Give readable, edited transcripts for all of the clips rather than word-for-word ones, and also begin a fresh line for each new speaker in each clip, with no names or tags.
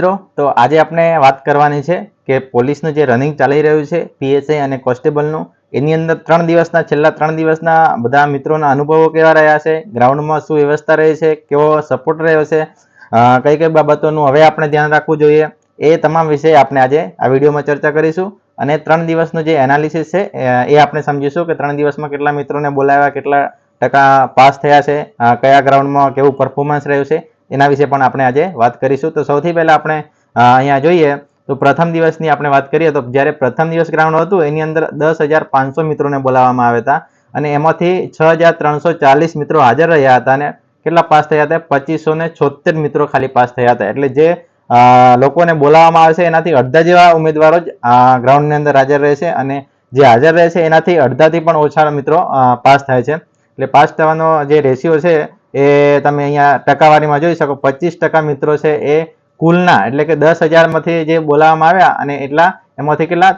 મિત્રો તો આજે આપણે વાત કરવાની છે કે પોલીસનું જે રનિંગ ચાલી રહ્યું છે પીએસઆઈ અને કોન્સ્ટેબલનું એની અંદર 3 દિવસના છેલ્લા 3 દિવસના બધા મિત્રોના અનુભવો કેવા રહ્યા છે, ગ્રાઉન્ડમાં શું વ્યવસ્થા રહી છે, કેવો સપોર્ટ રહ્યો છે, કઈ કઈ બાબતોનું હવે આપણે ધ્યાન રાખવું જોઈએ, એ તમામ વિશે આપણે આજે આ વિડીયોમાં ચર્ચા કરીશું. અને 3 દિવસનું જે એનાલિસિસ છે એ આપણે સમજીશું કે 3 દિવસમાં કેટલા મિત્રોને બોલાવ્યા, કેટલા ટકા પાસ થયા છે, કયા ગ્રાઉન્ડમાં કેવું પરફોર્મન્સ રહ્યું છે, એના વિશે પણ આપણે આજે વાત કરીશું. તો સૌથી પહેલા આપણે અહીંયા જોઈએ તો પ્રથમ દિવસની આપણે વાત કરીએ તો જ્યારે પ્રથમ દિવસ ગ્રાઉન્ડ હતું એની અંદર 10,500 મિત્રોને બોલાવવામાં આવ્યા હતા અને એમાંથી 6,340 મિત્રો હાજર રહ્યા હતા અને કેટલા પાસ થયા હતા? 2,576 મિત્રો ખાલી પાસ થયા હતા. એટલે જે લોકોને બોલાવવામાં આવે છે એનાથી અડધા જેવા ઉમેદવારો જ ગ્રાઉન્ડની અંદર હાજર રહે છે અને જે હાજર રહે છે એનાથી અડધાથી પણ ઓછા મિત્રો પાસ થાય છે. એટલે પાસ થવાનો જે રેશિયો છે એ તમે અહીંયા ટકાવારીમાં જોઈ શકો. 25% મિત્રો છે એ કુલના, એટલે કે 10,000માંથી જે બોલાવવામાં આવ્યા અને એટલા એમાંથી કેટલા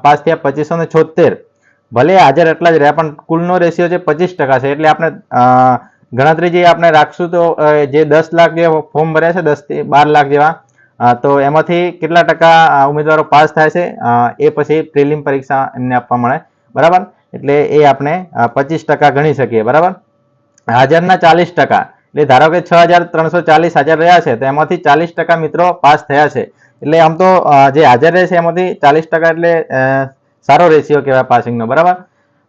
પાસ થયા? 2,576. ભલે હાજર એટલા જ રહ્યા પણ કુલનો રેશિયો છે 25% છે. એટલે આપણે ગણતરી જે આપણે રાખશું તો જે 10 લાખ જે ફોર્મ ભર્યા છે 10 થી 12 લાખ જેવા, તો એમાંથી કેટલા ટકા ઉમેદવારો પાસ થાય છે એ પછી પ્રિલિમ પરીક્ષા એમને આપવા મળે, બરાબર? એટલે એ આપણે 25% ગણી શકીએ, બરાબર? હાજરના 40%, એટલે ધારો કે 6,340 હાજર રહ્યા છે તો એમાંથી 40% મિત્રો પાસ થયા છે. એટલે આમ તો જે હાજર રહે છે એમાંથી 40% એટલે સારો રેશિયો કહેવાય પાસિંગનો, બરાબર?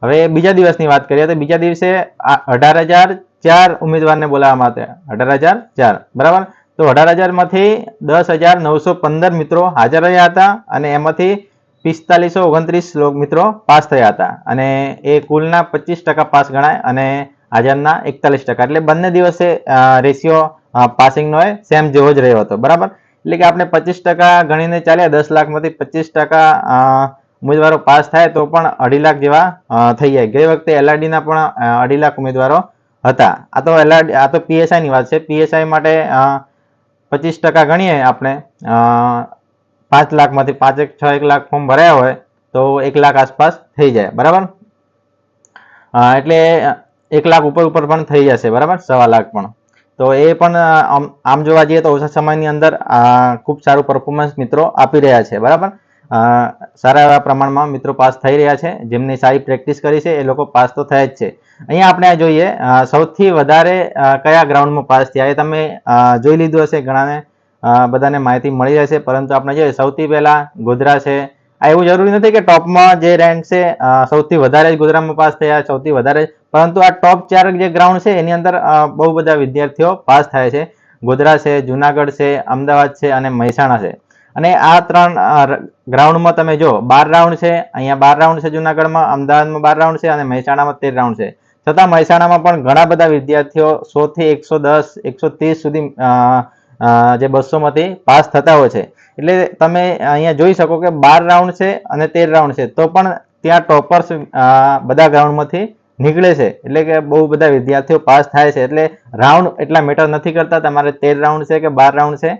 હવે બીજા દિવસની વાત કરીએ તો બીજા દિવસે 18,004 ઉમેદવારને બોલાવવામાં આવ્યા. 18,004, બરાબર? તો 18,000માંથી 10,915 મિત્રો હાજર રહ્યા હતા અને એમાંથી 4,529 મિત્રો પાસ થયા હતા અને એ કુલના 25% પાસ ગણાય અને હાજરના 41%. એટલે બંને દિવસે રેશિયો પાસિંગનો સેમ જેવો જ રહ્યો હતો, બરાબર? એટલે કે આપણે 25% ગણીને ચાલ્યા, 10 લાખમાંથી 25% ઉમેદવારો પાસ થાય તો પણ 2.5 લાખ જેવા થઈ જાય. ગઈ વખતે એલઆરડીના પણ 2.5 લાખ ઉમેદવારો હતા. આ તો પીએસઆઈની વાત છે. પીએસઆઈ માટે 25% ગણીએ આપણે, 5 લાખમાંથી 5-6 લાખ ફોર્મ ભર્યા હોય તો 1 લાખ આસપાસ થઈ જાય, બરાબર? એટલે 1 લાખ ઉપર પણ થઈ જશે, બરાબર? 1.25 લાખ પણ. તો એ પણ આમ જોવા જઈએ તો ઓછા સમયની અંદર ખૂબ સારું પરફોર્મન્સ મિત્રો આપી રહ્યા છે, બરાબર? સારા એવા પ્રમાણમાં મિત્રો પાસ થઈ રહ્યા છે. જેમની સારી પ્રેક્ટિસ કરી છે એ લોકો પાસ તો થયા જ છે. અહીંયા આપણે જોઈએ સૌથી વધારે કયા ગ્રાઉન્ડમાં પાસ થયા એ તમે જોઈ લીધું હશે, ઘણાને બધાને માહિતી મળી રહેશે. પરંતુ આપણે જોઈએ સૌથી પહેલા ગોધરા છે. આ એવું જરૂરી નથી કે ટોપમાં જે રેન્ક છે સૌથી વધારે જ ગોધરામાં પાસ થયા, સૌથી વધારે, પરંતુ આ ટોપ 4 જે ગ્રાઉન્ડ છે એની અંદર બહુ બધા વિદ્યાર્થીઓ પાસ થાય છે. ગોધરા છે, જુનાગઢ છે, અમદાવાદ છે અને મહેસાણા છે. અને આ 3 ગ્રાઉન્ડમાં તમે જો 12 રાઉન્ડ છે. અહીંયા 12 રાઉન્ડ છે જુનાગઢમાં, અમદાવાદમાં 12 રાઉન્ડ છે અને મહેસાણામાં 13 રાઉન્ડ છે. છતાં મહેસાણામાં પણ ઘણા બધા વિદ્યાર્થીઓ 100 થી 110, 130 સુધી જે 200માંથી પાસ થતા હોય છે. એટલે તમે અહીંયા જોઈ શકો કે 12 રાઉન્ડ છે અને 13 રાઉન્ડ છે તો પણ ત્યાં ટોપર્સ બધા ગ્રાઉન્ડમાંથી નીકળે છે. એટલે કે બહુ બધા વિદ્યાર્થીઓ પાસ થાય છે. એટલે રાઉન્ડ એટલા મેટર નથી કરતા. તમારે 13 રાઉન્ડ છે કે 12 રાઉન્ડ છે,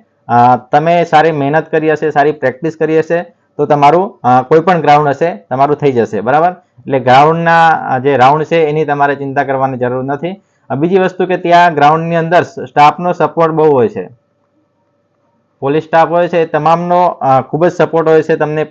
તમે સારી મહેનત કરી હશે, સારી પ્રેક્ટિસ કરી હશે તો તમારું કોઈ પણ ગ્રાઉન્ડ હશે તમારું થઈ જશે, બરાબર? એટલે ગ્રાઉન્ડના જે રાઉન્ડ છે એની તમારે ચિંતા કરવાની જરૂર નથી. બીજી વસ્તુ કે ત્યાં ગ્રાઉન્ડની અંદર સ્ટાફનો સપોર્ટ બહુ હોય છે. પોલીસ સ્ટાફ હોય છે તમામનો ખૂબ જ સપોર્ટ હોય છે. તમને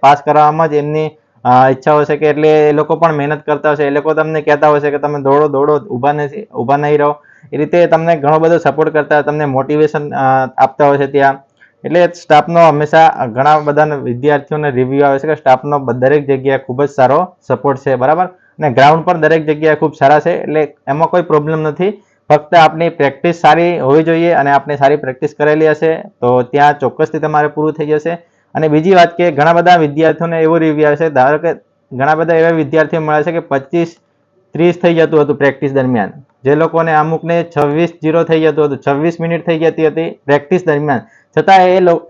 પાસ કરવામાં જ એમની ઈચ્છા હોય છે કે એટલે એ લોકો પણ મહેનત કરતા હોય છે. એ લોકો તમને કહેતા હોય છે કે તમે દોડો, ઊભા નહીં રહો. એ રીતે તમને ઘણો બધો સપોર્ટ કરતા હોય, તમને મોટિવેશન આપતા હોય છે ત્યાં. એટલે સ્ટાફનો હંમેશા ઘણા બધા વિદ્યાર્થીઓને રિવ્યુ આવે છે કે સ્ટાફનો દરેક જગ્યાએ ખૂબ જ સારો સપોર્ટ છે, બરાબર? અને ગ્રાઉન્ડ પર દરેક જગ્યાએ ખૂબ સારા છે. એટલે એમાં કોઈ પ્રોબ્લેમ નથી. ફક્ત આપણી પ્રેક્ટિસ સારી હોવી જોઈએ અને આપણે સારી પ્રેક્ટિસ કરેલી હશે તો ત્યાં ચોક્કસથી તમારે પૂરું થઈ જશે. અને બીજી વાત કે ઘણા બધા વિદ્યાર્થીઓને એવો રિવ્યુ આવે છે, ધારો કે ઘણા બધા એવા વિદ્યાર્થીઓ મળે છે કે 25-30 થઈ જતું હતું પ્રેક્ટિસ દરમિયાન, જે લોકોને અમુકને 26-0 થઈ જતું હતું, 26 મિનિટ થઈ જતી હતી પ્રેક્ટિસ દરમિયાન, છતાં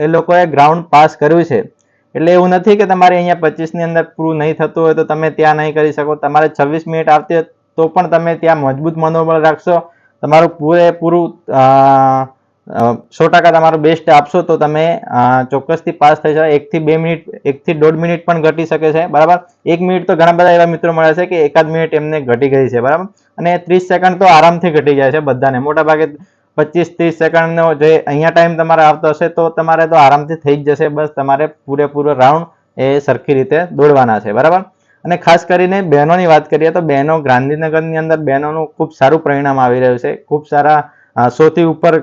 એ લોકોએ ગ્રાઉન્ડ પાસ કર્યું છે. એટલે એવું નથી કે તમારે અહીંયા 25ની અંદર પૂરું નહીં થતું હોય તો તમે ત્યાં નહીં કરી શકો. તમારે 26 મિનિટ આવતી હોય તો પણ તમે ત્યાં મજબૂત મનોબળ રાખશો, તમારું પૂરેપૂરું 100% તમારું બેસ્ટ આપશો તો તમે ચોક્કસથી પાસ થઈ જાય. 1 થી 2 મિનિટ, 1 થી 1.5 મિનિટ પણ ઘટી શકે છે, બરાબર? 1 મિનિટ તો ઘણા બધા એવા મિત્રો મળે છે કે 1 મિનિટ એમને ઘટી ગઈ છે, બરાબર? અને 30 સેકન્ડ તો આરામથી ઘટી જાય છે બધાને. મોટા ભાગે 25-30 સેકન્ડનો જે અહીંયા ટાઈમ તમારે આવતો હશે તો તમારે તો આરામથી થઈ જ જશે. બસ તમારે પૂરેપૂરો રાઉન્ડ એ સરખી રીતે દોડવાના છે, બરાબર. અને ખાસ કરીને બહેનોની વાત કરીએ તો બહેનો ગાંધીનગરની અંદર બહેનોનું ખૂબ સારું પરિણામ આવી રહ્યું છે. ખૂબ સારા 100 થી ઉપર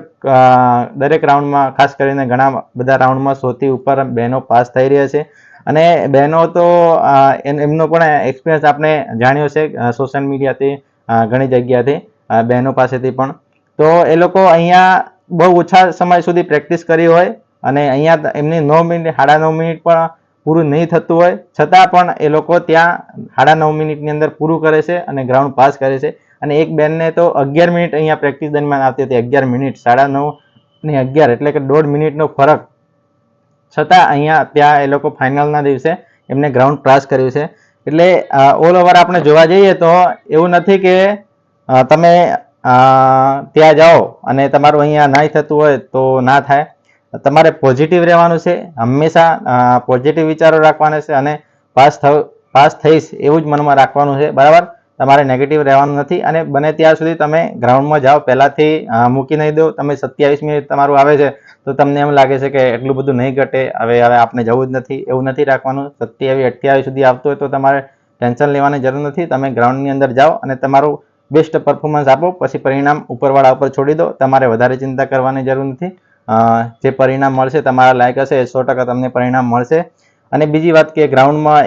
દરેક રાઉન્ડમાં, ખાસ કરીને ઘણા બધા રાઉન્ડમાં 100 થી ઉપર બહેનો પાસ થઈ રહ્યા છે. અને બહેનો તો એમનો પણ એક્સપિરિયન્સ આપણે જાણ્યો છે સોશિયલ મીડિયાથી, ઘણી જગ્યાથી, બહેનો પાસેથી પણ. તો એ લોકો અહીંયા બહુ ઓછા સમય સુધી પ્રેક્ટિસ કરી હોય અને અહીંયા એમની 9 મિનિટ 9.5 મિનિટ પણ પૂરું નહીં થતું હોય છતાં પણ એ લોકો ત્યાં 9.5 મિનિટની અંદર પૂરું કરે છે અને ગ્રાઉન્ડ પાસ કરે છે. અને એક બેનને તો 11 મિનિટ અહીંયા પ્રેક્ટિસ દરમિયાન આવતી હતી. 11 મિનિટ, 9.5 ને 11 એટલે કે 1.5 મિનિટનો ફરક છતાં અહીંયા ત્યાં એ લોકો ફાઇનલના દિવસે એમને ગ્રાઉન્ડ પાસ કર્યું છે. એટલે ઓલ ઓવર આપણે જોવા જઈએ તો એવું નથી કે તમે ત્યાં જાઓ અને તમારું અહીંયા નહીં થતું હોય તો ના થાય. તમારે પોઝિટિવ રહેવાનું છે, હંમેશા પોઝિટિવ વિચારો રાખવાના છે અને પાસ થઈશ એવું જ મનમાં રાખવાનું છે, બરાબર. તમારે નેગેટિવ રહેવાનું નથી. અને બને ત્યાં સુધી તમે ગ્રાઉન્ડમાં જાઓ પહેલાંથી મૂકી નહીં દો. તમે 27 મિનિટ તમારું આવે છે તો તમને એમ લાગે છે કે એટલું બધું નહીં ઘટે, હવે આપણે જવું જ નથી, એવું નથી રાખવાનું. 27-28 સુધી આવતું હોય તો તમારે ટેન્શન લેવાની જરૂર નથી. તમે ગ્રાઉન્ડની અંદર જાઓ અને તમારું બેસ્ટ પરફોર્મન્સ આપો, પછી પરિણામ ઉપરવાળા ઉપર છોડી દો. તમારે વધારે ચિંતા કરવાની જરૂર નથી. જે પરિણામ મળશે તમારા લાયક હશે એ 100% તમને પરિણામ મળશે. અને બીજી વાત કે ગ્રાઉન્ડમાં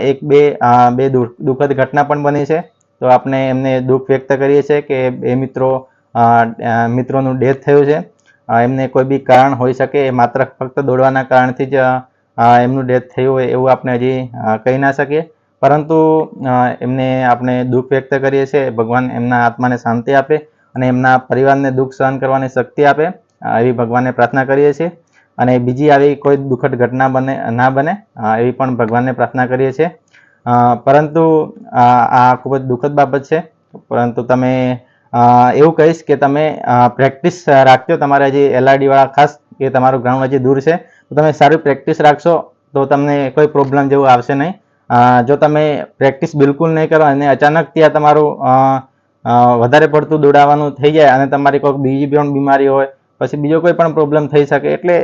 બે દુઃખદ ઘટના પણ બની છે, તો આપણે એમને દુઃખ વ્યક્ત કરીએ છીએ કે એ મિત્રોનું ડેથ થયું છે. એમને કોઈ બી કારણ હોઈ શકે, એ માત્ર ફક્ત દોડવાના કારણથી જ એમનું ડેથ થયું હોય એવું આપણે હજી કહી ના શકીએ. પરંતુ એમને આપણે દુઃખ વ્યક્ત કરીએ છીએ. ભગવાન એમના આત્માને શાંતિ આપે અને એમના પરિવારને દુઃખ સહન કરવાની શક્તિ આપે, એવી ભગવાનને પ્રાર્થના કરીએ છીએ. અને બીજી આવી કોઈ દુઃખદ ઘટના ના બને એવી પણ ભગવાનને પ્રાર્થના કરીએ છીએ. પરંતુ આ ખૂબ જ દુઃખદ બાબત છે. પરંતુ તમે એવું કહીશ કે તમે પ્રેક્ટિસ રાખજો. તમારે હજી LRD વાળા ખાસ કે તમારું ગ્રાઉન્ડ હજી દૂર છે તો તમે સારી પ્રેક્ટિસ રાખશો તો તમને કોઈ પ્રોબ્લેમ જેવું આવશે નહીં. જો તમે પ્રેક્ટિસ બિલકુલ નહીં કરો અને અચાનક ત્યાં તમારું વધારે પડતું દોડાવવાનું થઈ જાય અને તમારી કોઈ બીજી પણ બીમારી હોય, પછી બીજો કોઈ પણ પ્રોબ્લેમ થઈ શકે. એટલે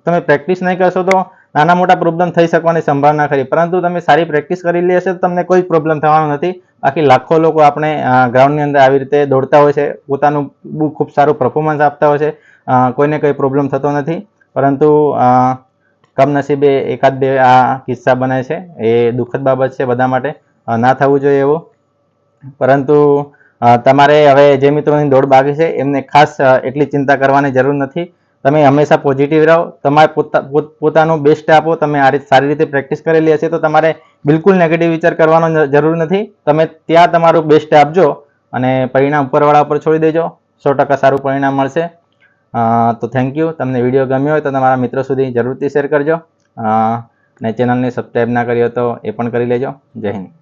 તમે પ્રેક્ટિસ નહીં કરશો તો નાના મોટા પ્રોબ્લેમ થઈ શકવાની સંભાવના ખરી. પરંતુ તમે સારી પ્રેક્ટિસ કરી લેશો તો તમને કોઈ પ્રોબ્લેમ થવાનો નથી. બાકી લાખો લોકો આપણે ગ્રાઉન્ડની અંદર આવી રીતે દોડતા હોય છે, પોતાનું ખૂબ સારું પરફોર્મન્સ આપતા હોય છે, કોઈને કોઈ પ્રોબ્લેમ થતો નથી. પરંતુ કમનસીબે એકાદ બે આ કિસ્સા બને છે, એ દુઃખદ બાબત છે બધા માટે, ના થવું જોઈએ એવું. પરંતુ તમારે હવે જે મિત્રોની દોડ બાકી છે એમને ખાસ એટલી ચિંતા કરવાની જરૂર નથી. તમે હંમેશા પોઝિટિવ રહો, તમારે પોતાનું બેસ્ટ આપો. તમે સારી રીતે પ્રેક્ટિસ કરેલી હશે તો તમારે બિલકુલ નેગેટિવ વિચાર કરવાનો જરૂર નથી. તમે ત્યાં તમારું બેસ્ટ આપજો અને પરિણામ ઉપરવાળા ઉપર છોડી દેજો. 100% સારું પરિણામ મળશે. તો થેન્ક યુ. તમને વિડીયો ગમ્યો હોય તો તમારા મિત્રો સુધી જરૂરથી શેર કરજો. અને ચેનલને સબસ્ક્રાઈબ ના કરી હોય તો એ પણ કરી લેજો. જય હિન્દ.